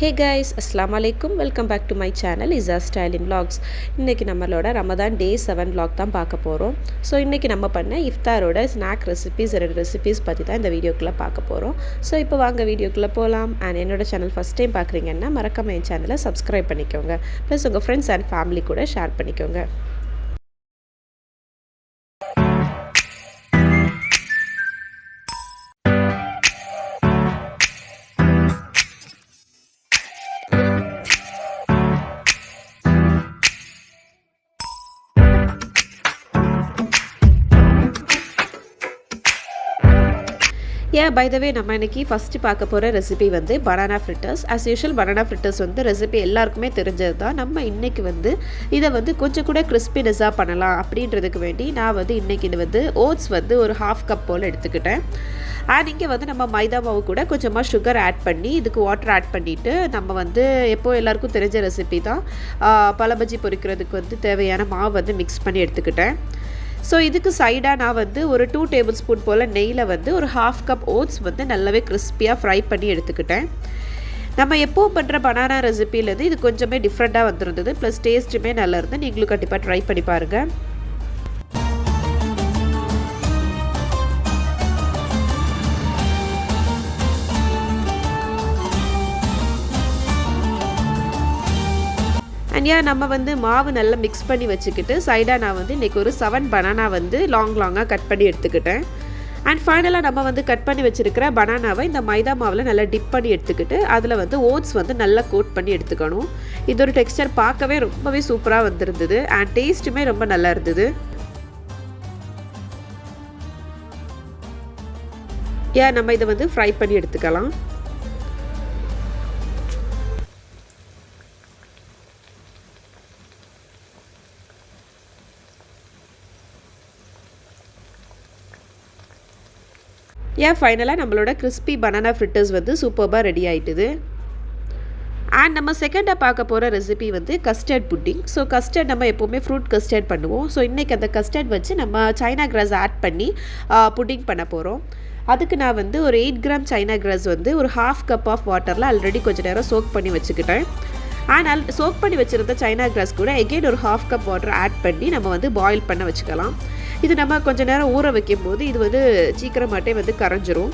Hey guys, Assalamu alaikum. Welcome back to my channel Iza Style in Vlogs. இன்னைக்கு நம்மளோட Ramadan day 7 vlog தான் பார்க்க போறோம். So இன்னைக்கு நம்ம பண்ண இஃப்தாரோட ஸ்நாக் ரெசிபீஸ் ரெசிபீஸ் பற்றி தான் இந்த வீடியோக்குள்ளே பார்க்க போகிறோம். ஸோ இப்போ வாங்க வீடியோக்குள்ளே போகலாம். அண்ட் என்னோட சேனல் ஃபஸ்ட் டைம் பார்க்குறீங்கன்னா மறக்காம என் சேனலை சப்ஸ்கிரைப் பண்ணிக்கோங்க. ப்ளஸ் உங்கள் ஃப்ரெண்ட்ஸ் அண்ட் ஃபேமிலி கூட ஷேர் பண்ணிக்கோங்க. பை த வே நம்ம இன்றைக்கி ஃபஸ்ட்டு பார்க்க போகிற ரெசிபி வந்து banana fritters. As usual banana fritters வந்து ரெசிபி எல்லாருக்குமே தெரிஞ்சது தான். நம்ம இன்றைக்கி வந்து இதை வந்து கொஞ்சம் கூட கிறிஸ்பினஸாக பண்ணலாம் அப்படின்றதுக்கு வேண்டி நான் வந்து இன்றைக்கி இது வந்து ஓட்ஸ் வந்து ஒரு 1/2 கப் போல் எடுத்துக்கிட்டேன். அண்ட் இங்கே வந்து நம்ம மைதா மாவு கூட கொஞ்சமாக சுகர் ஆட் பண்ணி இதுக்கு வாட்டர் ஆட் பண்ணிவிட்டு நம்ம வந்து எப்போது எல்லாருக்கும் தெரிஞ்ச ரெசிபி தான் பழபஜ்ஜி பொரிக்கிறதுக்கு வந்து தேவையான மாவு வந்து மிக்ஸ் பண்ணி எடுத்துக்கிட்டேன். ஸோ இதுக்கு சைடாக நான் வந்து ஒரு 2 டேபிள் ஸ்பூன் போல் நெய்யில் வந்து ஒரு 1/2 கப் ஓட்ஸ் வந்து நல்லாவே கிறிஸ்பியாக ஃப்ரை பண்ணி எடுத்துக்கிட்டேன். நம்ம எப்போவும் பண்ணுற பனானா ரெசிபிலேருந்து இது கொஞ்சமே டிஃப்ரெண்ட்டாக வந்துருந்தது. ப்ளஸ் டேஸ்ட்டுமே நல்லா இருந்து நீங்களும் கண்டிப்பாக ட்ரை பண்ணி பாருங்கள். அண்ட் நம்ம வந்து மாவு நல்லா மிக்ஸ் பண்ணி வச்சுக்கிட்டு சைடாக நான் வந்து இன்றைக்கி ஒரு 7 பனானா வந்து லாங்காக கட் பண்ணி எடுத்துக்கிட்டேன். அண்ட் ஃபைனலாக நம்ம வந்து கட் பண்ணி வச்சுருக்கிற பனானாவை இந்த மைதா மாவில் நல்லா டிப் பண்ணி எடுத்துக்கிட்டு அதில் வந்து ஓட்ஸ் வந்து நல்லா கோட் பண்ணி எடுத்துக்கணும். இது ஒரு டெக்ஸ்சர் பார்க்கவே ரொம்பவே சூப்பராக வந்துருந்தது. அண்ட் டேஸ்ட்டுமே ரொம்ப நல்லா இருந்தது. நம்ம இதை வந்து ஃப்ரை பண்ணி எடுத்துக்கலாம். ஃபைனலாக நம்மளோட கிறிஸ்பி பனானா ஃப்ரிட்டர்ஸ் வந்து சூப்பராக ரெடி ஆகிட்டுது. அண்ட் நம்ம செகண்டாக பார்க்க போகிற ரெசிபி வந்து கஸ்டர்ட் புட்டிங். ஸோ கஸ்டர்ட் நம்ம எப்போவுமே ஃப்ரூட் கஸ்டர்ட் பண்ணுவோம். ஸோ இன்றைக்கி அந்த கஸ்டர்ட் வச்சு நம்ம சைனா கிராஸ் ஆட் பண்ணி புட்டிங் பண்ண போகிறோம். அதுக்கு நான் வந்து ஒரு 8 கிராம் சைனா கிராஸ் வந்து ஒரு 1/2 கப் ஆஃப் வாட்டரில் ஆல்ரெடி கொஞ்சம் நேரம் சோக் பண்ணி வச்சுக்கிட்டேன். ஆனால் சோக் பண்ணி வச்சுருந்த சைனா கிராஸ் கூட எகெயின் ஒரு 1/2 கப் வாட்டர் ஆட் பண்ணி நம்ம வந்து பாயில் பண்ண வச்சுக்கலாம். இது நம்ம கொஞ்சம் நேரம் ஊற வைக்கும் போது இது வந்து சீக்கிரமாட்டே வந்து கரைஞ்சிரும்.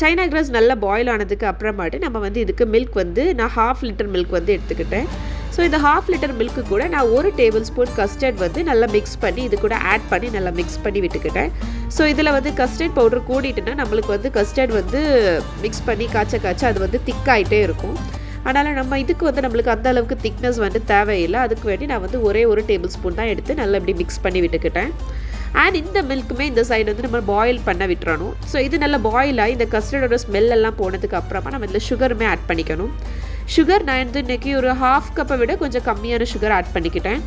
சைனா கிராஸ் நல்லா பாயில் ஆனதுக்கு அப்புறமாட்டு நம்ம வந்து இதுக்கு மில்க் வந்து நான் 1/2 லிட்டர் மில்க் வந்து எடுத்துக்கிட்டேன். ஸோ இந்த 1/2 லிட்டர் மில்க்கு கூட நான் 1 டேபிள் ஸ்பூன் கஸ்டர்ட் வந்து நல்லா மிக்ஸ் பண்ணி இது கூட ஆட் பண்ணி நல்லா மிக்ஸ் பண்ணி விட்டுக்கிட்டேன். ஸோ இதில் வந்து கஸ்டர்ட் பவுடர் கூடிட்டுனா நம்மளுக்கு வந்து கஸ்டர்ட் வந்து மிக்ஸ் பண்ணி காய்ச்ச அது வந்து திக்காயிட்டே இருக்கும். அதனால் நம்ம இதுக்கு வந்து நம்மளுக்கு அந்த அளவுக்கு திக்னஸ் வந்து தேவையில்லை. அதுக்கு வேண்டி நான் வந்து ஒரே 1 டேபிள் ஸ்பூன் தான் எடுத்து நல்லா இப்படி மிக்ஸ் பண்ணி விட்டுக்கிட்டேன். அண்ட் இந்த மில்க்குமே இந்த சைடு வந்து நம்ம பாயில் பண்ண விட்டுறணும். ஸோ இது நல்லா பாயில் ஆகி இந்த கஸ்டர்டோட ஸ்மெல்லாம் போனதுக்கு அப்புறமா நம்ம இதில் சுகருமே ஆட் பண்ணிக்கணும். சுகர் நான் வந்து இன்றைக்கி ஒரு 1/2 கப்பை விட கொஞ்சம் கம்மியான சுகர் ஆட் பண்ணிக்கிட்டேன்.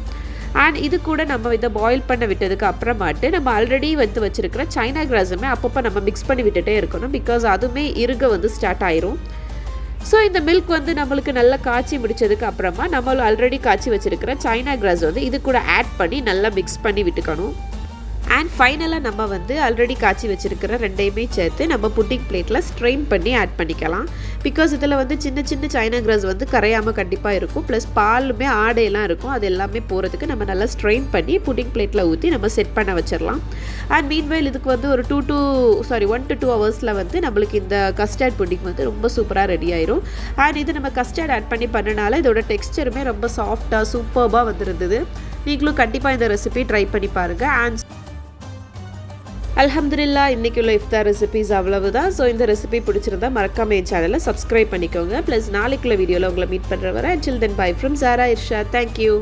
அண்ட் இது கூட நம்ம இதை பாயில் பண்ண விட்டதுக்கு அப்புறமாட்டு நம்ம ஆல்ரெடி வந்து வச்சுருக்கிற சைனா கிராஸுமே அப்பப்போ நம்ம மிக்ஸ் பண்ணி விட்டுட்டே இருக்கணும். பிகாஸ் அதுவுமே இருக வந்து ஸ்டார்ட் ஆயிரும். ஸோ இந்த மில்க் வந்து நம்மளுக்கு நல்லா காய்ச்சி முடிச்சதுக்கு அப்புறமா நம்மளும் ஆல்ரெடி காய்ச்சி வச்சுருக்கிற சைனா கிராஸ் வந்து இது கூட ஆட் பண்ணி நல்லா மிக்ஸ் பண்ணி விட்டுக்கணும். அண்ட் ஃபைனலாக நம்ம வந்து ஆல்ரெடி காய்ச்சி வச்சுருக்கிற ரெண்டையுமே சேர்த்து நம்ம புட்டிங் பிளேட்டில் ஸ்ட்ரெயின் பண்ணி ஆட் பண்ணிக்கலாம். பிகாஸ் இதில் வந்து சின்ன சின்ன சைனா கிராஸ் வந்து கரையாமல் கண்டிப்பாக இருக்கும். ப்ளஸ் பாலுமே ஆடையெல்லாம் இருக்கும். அது எல்லாமே போகிறதுக்கு நம்ம நல்லா ஸ்ட்ரெயின் பண்ணி புட்டிங் பிளேட்டில் ஊற்றி நம்ம செட் பண்ண வச்சிடலாம். அண்ட் மீன்வைல் இதுக்கு வந்து ஒரு 1 to 2 ஹவர்ஸில் வந்து நம்மளுக்கு இந்த கஸ்டர்ட் புட்டிங் வந்து ரொம்ப சூப்பராக ரெடி ஆயிரும். அண்ட் இது நம்ம கஸ்டர்ட் ஆட் பண்ணி பண்ணனால இதோட டெக்ஸ்சருமே ரொம்ப சாஃப்டாக சூப்பராக வந்துருந்தது. நீங்களும் கண்டிப்பாக இந்த ரெசிபி ட்ரை பண்ணி பாருங்கள். அண்ட் அல்ஹம்துலில்லா இன்றைக்கி உள்ள இஃப்தார் ரெசிபிஸ் அவ்வளவுதான். ஸோ இந்த ரெசிபி பிடிச்சிருந்தா மறக்காம என் சேனலை சப்ஸ்கிரைப் பண்ணிக்கோங்க. ப்ளஸ் நாளைக்குள்ள வீடியோவில் உங்களை மீட் பண்ணுற வரை until then bye from Zara Irshad. Thank you.